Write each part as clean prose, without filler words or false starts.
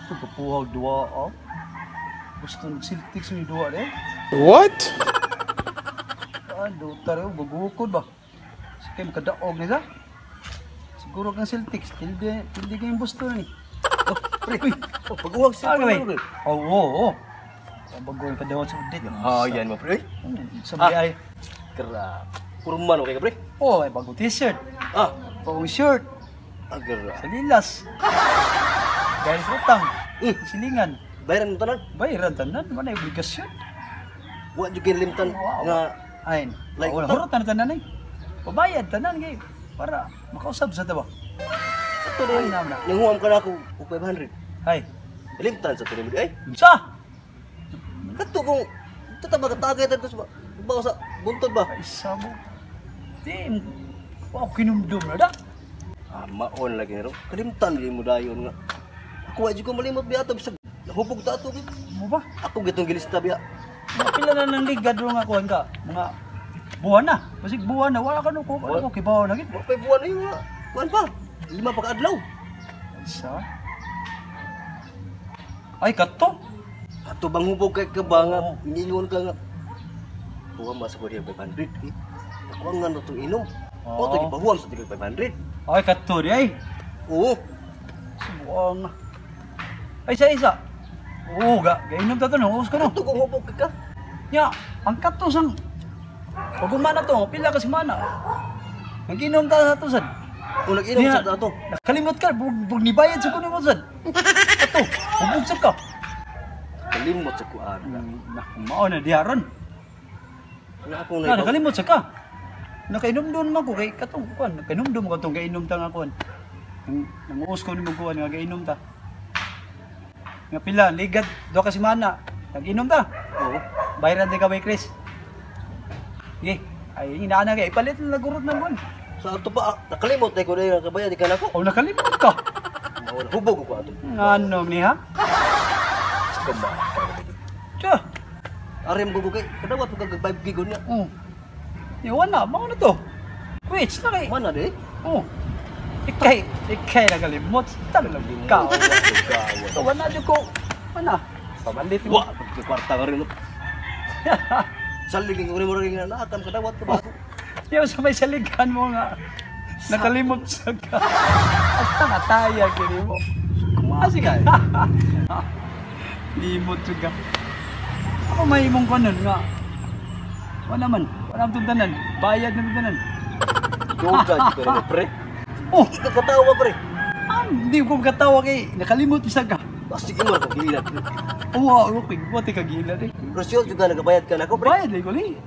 Pagkapuhag dua, oh. Gusto nagsiltik sa dua, eh. What? Ano, taro, gugukod ba? Sige, makadaog nila. Siguro kang siltik, hindi kayong gusto ni. Oh, pre. Oh, pag-uwag siya. Oo, oo. Bago yung kadawat sa udit. Yan mo, pre. Sabi ay, Grabe. Purman, okay ka, pre? oh, ay bagong t-shirt. Ah, Bagong shirt. grabe. Sa lilas. Dahil sa utang. Silingan. Bayaran mo tanan. Bayaran tanan. Mana yung obligasyon. Wa jud kilimtan nga Ayn. Like, Wala hurot tanan eh. Pabayad tanan kay para makausap sa tawa. ato din. Ay, Nanguam ka na ako og 500. Ay. Limtan sa tuloy mo di ay. Sa. Kato kung tataba ka tagay tanto sa bawa sa buntod ba? Ay, sabo. Di. Wow, kinumdum na da. Maon lagi nero. Kalimtan di mo dayon nga. Ako wa jud ko malimot biya to bisag hubog ta ato. Mo ba? Ako gitong gilista biya. Mga pila na ng ligad ro nga kuan ka. Mga buwan na. Basig buwan na wala ka no ko. Ano kibaw na gid. Wa pay buwan ayo nga. Kuan pa. 5 pa ka adlaw. Sa. Ay kato. Ato bang hubog kay ka ba nga iningon ka nga. Huwag masa ko diya 500 eh. Ako nga no to inom. O to gipahuwam sa tigil 500. Ay kato di ay. Oo. Subuang. Ay sa isa. Oo ga. Gainom ta to no. Us ka no. Ato kung hubog ka. Ya, ang kato sang pag umana to, pila ka semana. Nag-inom ta sa to sad. Kung nag-inom Niya, sa ato. Nakalimot ka, bug nibayad sa kuno mo sad. Ato, hubog sa ka. Kalimot sa kuan. Mao na diharon. Nga akong Na nakalimot sa ka. Nakainom doon man ko kay katong kuan, nakainom doon mo katong gainom ta nga kuan. Nanguus ko nimo kuan nga gainom ta. Nga pila, ligad do ka semana. Nag-inom ta. Oo. Bayaran din ka bay Chris. Sige, ay inaana kay ipalit na nagurot na kuan. Sa ato pa, nakalimot na ko na yung kabayan, di ka na ko. O nakalimot ka. Hubog ko ato. Ano ni ha? Sa kamba. Tiyo. Arim ko kay, kadawat ko kag 5 gigon niya. Oh. Iwan na, mga na to. Wait, na kay. Mana de? Oh. Ikay nakalimot. Talagang ikaw. Kawan na dyan ko. Ano? Pamalit mo. Wah, pagkwarta ka rin. Saliging ko rin mo rin nga nakakam kadawat ka ba? Yung sa may saligan mo nga. Nakalimot sa ka. Basta nataya kini mo. Kasi ka. Limot sa ka. Ako may imong kanon nga. Wala man. Wala tuntanan. Bayad na tuntanan. Yoga, di ka rin, pre. Oh! Katawa, pre. Hindi ko katawa kay nakalimot sa ka. Sige mo, kagilat. Oo, okay. Buti ka gila eh. Rosyo, juga nagabayad ka na ako, pre. Bayad eh, kuli.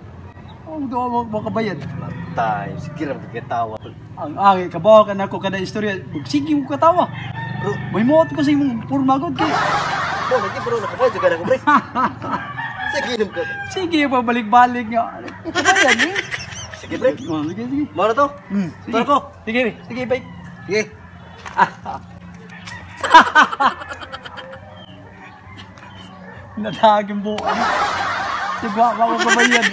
Oh, doon mo makabayad. Matay, sige lang katawa. Ang angin, kabawa ka na ako kada istorya. Sige mo katawa. Bro, May muot ko sa imong purmagod kay. lagi bro, nakabayad juga na ako, pre. Sige, inom ka. Sige, pabalik-balik nga. Kabayad eh. Sige, pre. Oh, sige, sige. Mana to? Sige. Tara ko. Sige, sige, bye. Sige. Natagin buwan. Diba, makababayad.